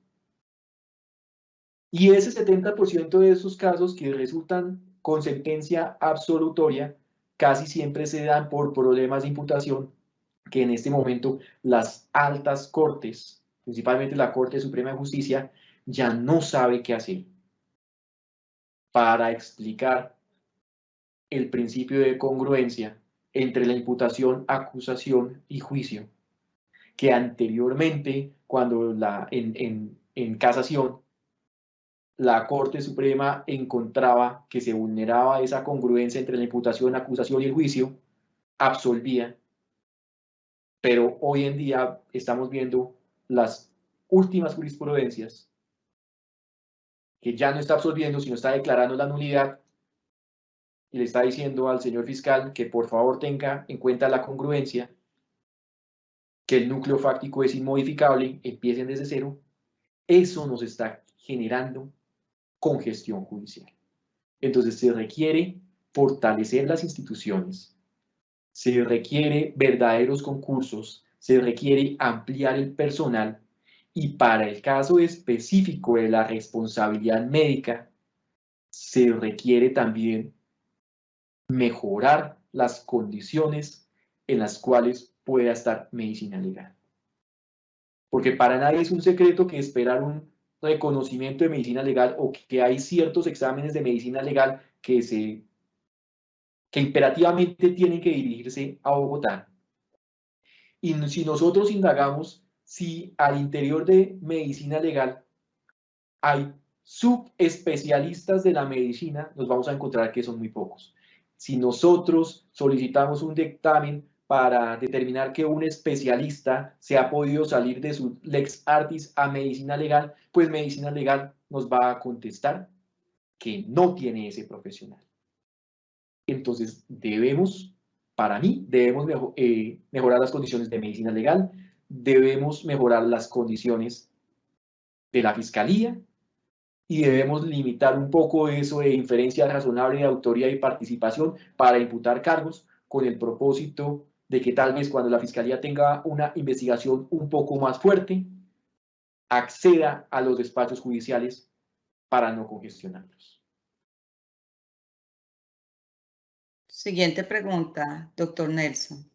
Y ese 70% de esos casos que resultan con sentencia absolutoria casi siempre se dan por problemas de imputación que en este momento las altas cortes, principalmente la Corte Suprema de Justicia, ya no sabe qué hacer para explicar el principio de congruencia entre la imputación, acusación y juicio, que anteriormente, cuando en casación, la Corte Suprema encontraba que se vulneraba esa congruencia entre la imputación, acusación y el juicio, absolvía. Pero hoy en día estamos viendo las últimas jurisprudencias que ya no está absolviendo, sino está declarando la nulidad y le está diciendo al señor fiscal que por favor tenga en cuenta la congruencia, que el núcleo fáctico es inmodificable, empiecen desde cero. Eso nos está generando congestión judicial. Entonces se requiere fortalecer las instituciones, se requiere verdaderos concursos, se requiere ampliar el personal y para el caso específico de la responsabilidad médica, se requiere también mejorar las condiciones en las cuales pueda estar medicina legal. Porque para nadie es un secreto que esperar un reconocimiento de medicina legal o que hay ciertos exámenes de medicina legal que imperativamente tienen que dirigirse a Bogotá. Y si nosotros indagamos si al interior de medicina legal hay subespecialistas de la medicina, nos vamos a encontrar que son muy pocos. Si nosotros solicitamos un dictamen para determinar que un especialista se ha podido salir de su lex artis a medicina legal, pues medicina legal nos va a contestar que no tiene ese profesional. Entonces para mí, debemos mejorar las condiciones de medicina legal, debemos mejorar las condiciones de la fiscalía y debemos limitar un poco eso de inferencia razonable de autoría y participación para imputar cargos con el propósito de que tal vez cuando la fiscalía tenga una investigación un poco más fuerte, acceda a los despachos judiciales para no congestionarlos. Siguiente pregunta, doctor Nelson.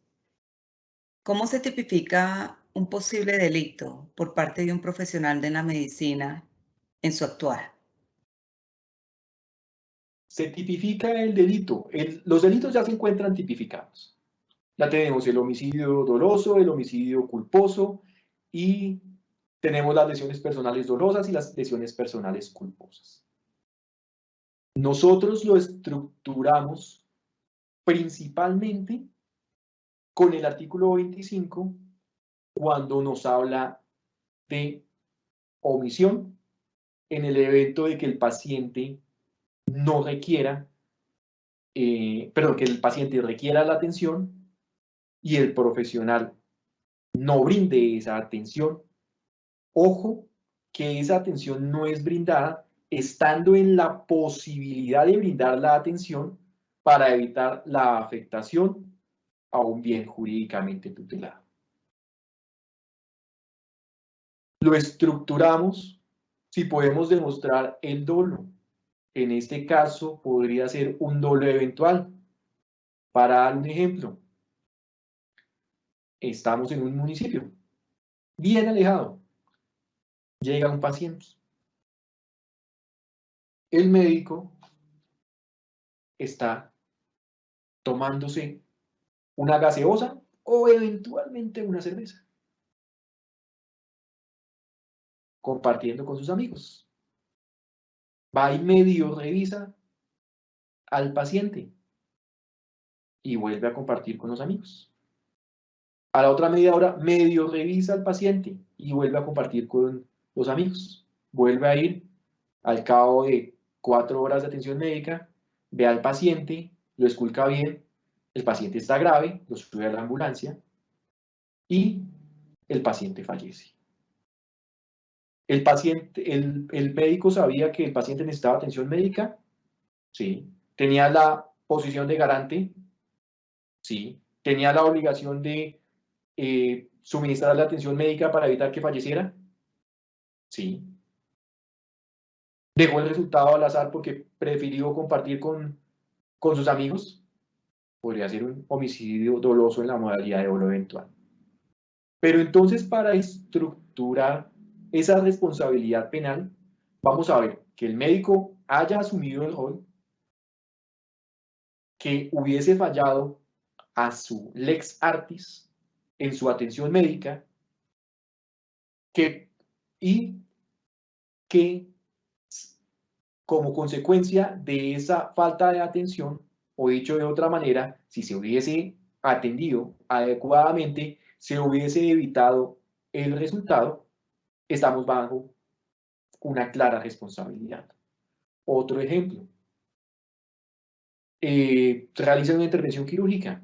¿Cómo se tipifica un posible delito por parte de un profesional de la medicina en su actuar? Se tipifica el delito. Los delitos ya se encuentran tipificados. Ya tenemos el homicidio doloso, el homicidio culposo y tenemos las lesiones personales dolosas y las lesiones personales culposas. Nosotros lo estructuramos principalmente con el artículo 25 cuando nos habla de omisión en el evento de que el paciente no requiera, que el paciente requiera la atención y el profesional no brinde esa atención. Ojo, que esa atención no es brindada estando en la posibilidad de brindar la atención para evitar la afectación a un bien jurídicamente tutelado. Lo estructuramos si podemos demostrar el dolo. En este caso podría ser un dolo eventual. Para dar un ejemplo, estamos en un municipio bien alejado. Llega un paciente. El médico está tomándose una gaseosa o eventualmente una cerveza, compartiendo con sus amigos. Va y medio revisa al paciente y vuelve a compartir con los amigos. A la otra media hora, medio revisa al paciente y vuelve a compartir con los amigos. Vuelve a ir al cabo de 4 horas de atención médica, ve al paciente, lo esculca bien, el paciente está grave, lo sube a la ambulancia y el paciente fallece. El médico sabía que el paciente necesitaba atención médica, sí. Tenía la posición de garante, sí. Tenía la obligación de suministrar la atención médica para evitar que falleciera, sí. Dejó el resultado al azar porque prefirió compartir con sus amigos, podría ser un homicidio doloso en la modalidad de dolo eventual. Pero entonces, para estructurar esa responsabilidad penal, vamos a ver que el médico haya asumido el rol, que hubiese fallado a su lex artis en su atención médica, y que como consecuencia de esa falta de atención, o dicho de otra manera, si se hubiese atendido adecuadamente, se hubiese evitado el resultado, estamos bajo una clara responsabilidad. Otro ejemplo, realiza una intervención quirúrgica.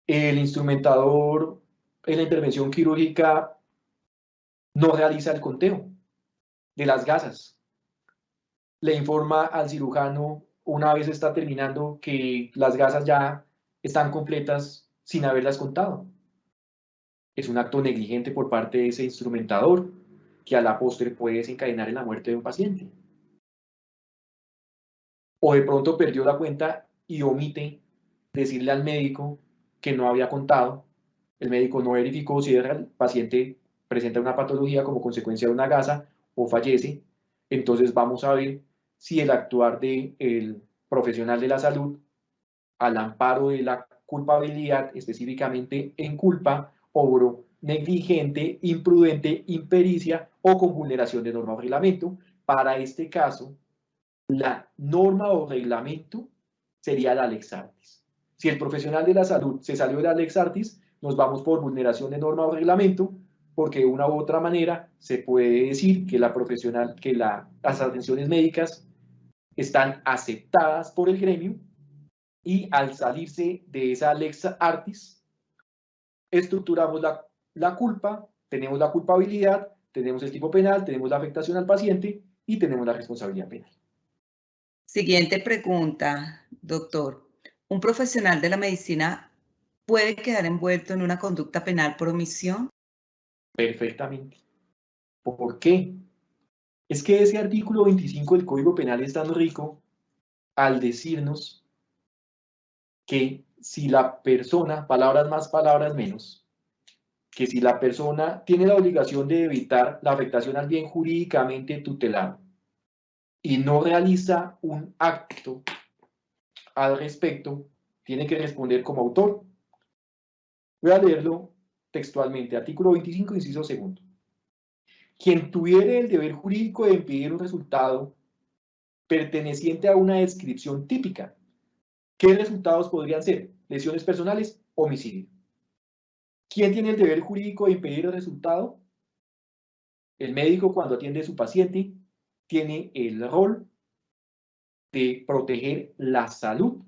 El instrumentador en la intervención quirúrgica no realiza el conteo de las gasas. Le informa al cirujano una vez está terminando que las gasas ya están completas sin haberlas contado. Es un acto negligente por parte de ese instrumentador que a la postre puede desencadenar en la muerte de un paciente. O de pronto perdió la cuenta y omite decirle al médico que no había contado. El médico no verificó si el paciente presenta una patología como consecuencia de una gasa o fallece. Entonces vamos a ver si el actuar del profesional de la salud al amparo de la culpabilidad, específicamente en culpa, obró negligente, imprudente, impericia o con vulneración de norma o reglamento. Para este caso, la norma o reglamento sería la lex artis. Si el profesional de la salud se salió de la lex artis, nos vamos por vulneración de norma o reglamento, porque de una u otra manera se puede decir que las atenciones médicas están aceptadas por el gremio y al salirse de esa lex artis, estructuramos la culpa, tenemos la culpabilidad, tenemos el tipo penal, tenemos la afectación al paciente y tenemos la responsabilidad penal. Siguiente pregunta, doctor. ¿Un profesional de la medicina puede quedar envuelto en una conducta penal por omisión? Perfectamente. ¿Por qué? Es que ese artículo 25 del Código Penal es tan rico al decirnos que si la persona, palabras más, palabras menos, que si la persona tiene la obligación de evitar la afectación al bien jurídicamente tutelado y no realiza un acto al respecto, tiene que responder como autor. Voy a leerlo textualmente. Artículo 25, inciso segundo. Quien tuviere el deber jurídico de impedir un resultado perteneciente a una descripción típica. ¿Qué resultados podrían ser? Lesiones personales, homicidio. ¿Quién tiene el deber jurídico de impedir el resultado? El médico, cuando atiende a su paciente, tiene el rol de proteger la salud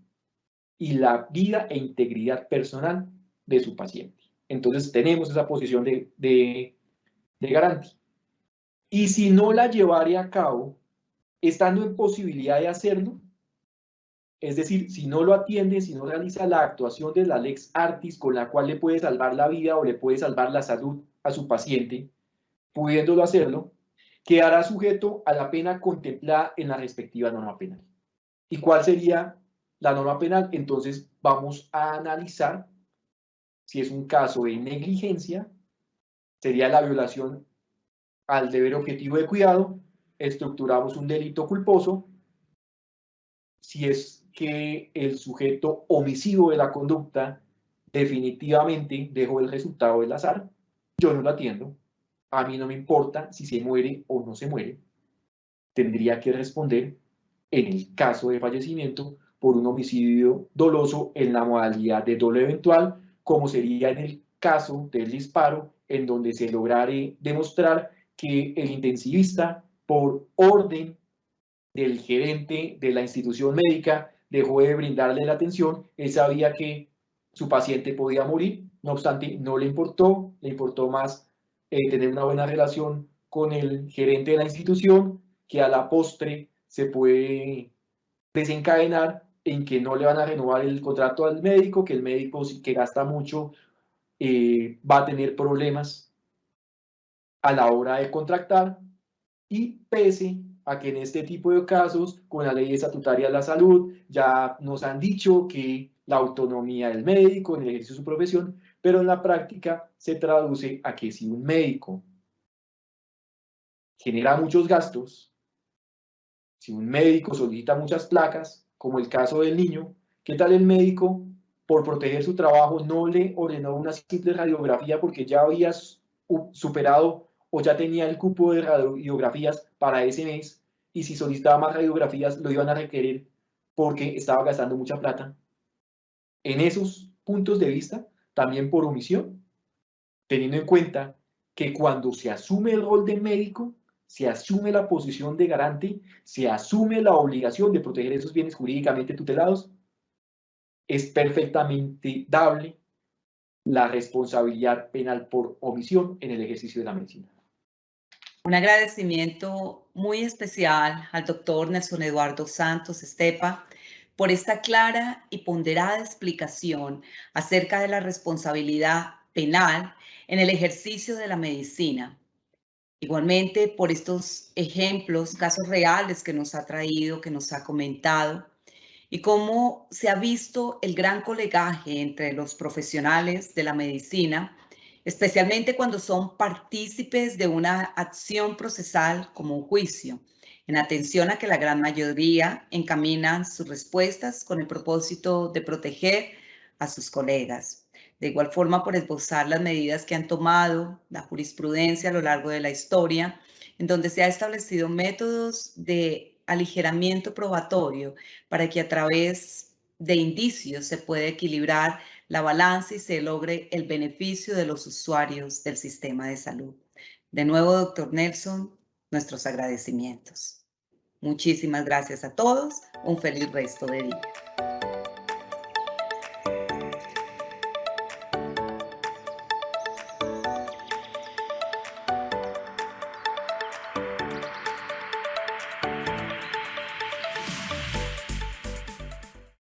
y la vida e integridad personal de su paciente. Entonces tenemos esa posición de garantía. Y si no la llevare a cabo, estando en posibilidad de hacerlo, Es decir, si no lo atiende, si no realiza la actuación de la lex artis con la cual le puede salvar la vida o le puede salvar la salud a su paciente, pudiéndolo hacerlo, quedará sujeto a la pena contemplada en la respectiva norma penal. ¿Y cuál sería la norma penal? Entonces vamos a analizar si es un caso de negligencia, sería la violación al deber objetivo de cuidado, estructuramos un delito culposo, si es que el sujeto omisivo de la conducta definitivamente dejó el resultado del azar, yo no lo atiendo, a mí no me importa si se muere o no se muere, tendría que responder en el caso de fallecimiento por un homicidio doloso en la modalidad de dolo eventual, como sería en el caso del disparo, en donde se lograre demostrar que el intensivista, por orden del gerente de la institución médica, dejó de brindarle la atención, él sabía que su paciente podía morir, no obstante, no le importó más tener una buena relación con el gerente de la institución, que a la postre se puede desencadenar en que no le van a renovar el contrato al médico, que el médico que gasta mucho va a tener problemas a la hora de contractar, y pese a que en este tipo de casos, con la ley estatutaria de la salud, ya nos han dicho que la autonomía del médico en el ejercicio de su profesión, pero en la práctica se traduce a que si un médico genera muchos gastos, si un médico solicita muchas placas, como el caso del niño, ¿qué tal el médico, por proteger su trabajo, no le ordenó una simple radiografía porque ya había superado o ya tenía el cupo de radiografías para ese mes, y si solicitaba más radiografías lo iban a requerir porque estaba gastando mucha plata? En esos puntos de vista, también por omisión, teniendo en cuenta que cuando se asume el rol de médico, se asume la posición de garante, se asume la obligación de proteger esos bienes jurídicamente tutelados, es perfectamente dable la responsabilidad penal por omisión en el ejercicio de la medicina. Un agradecimiento muy especial al doctor Nelson Eduardo Santos Estepa por esta clara y ponderada explicación acerca de la responsabilidad penal en el ejercicio de la medicina. Igualmente por estos ejemplos, casos reales que nos ha traído, que nos ha comentado, y cómo se ha visto el gran colegaje entre los profesionales de la medicina, especialmente cuando son partícipes de una acción procesal como un juicio, en atención a que la gran mayoría encaminan sus respuestas con el propósito de proteger a sus colegas. De igual forma, por esbozar las medidas que han tomado la jurisprudencia a lo largo de la historia, en donde se ha establecido métodos de aligeramiento probatorio para que a través de indicios se pueda equilibrar la balanza y se logre el beneficio de los usuarios del sistema de salud. De nuevo, doctor Nelson, nuestros agradecimientos. Muchísimas gracias a todos. Un feliz resto de día.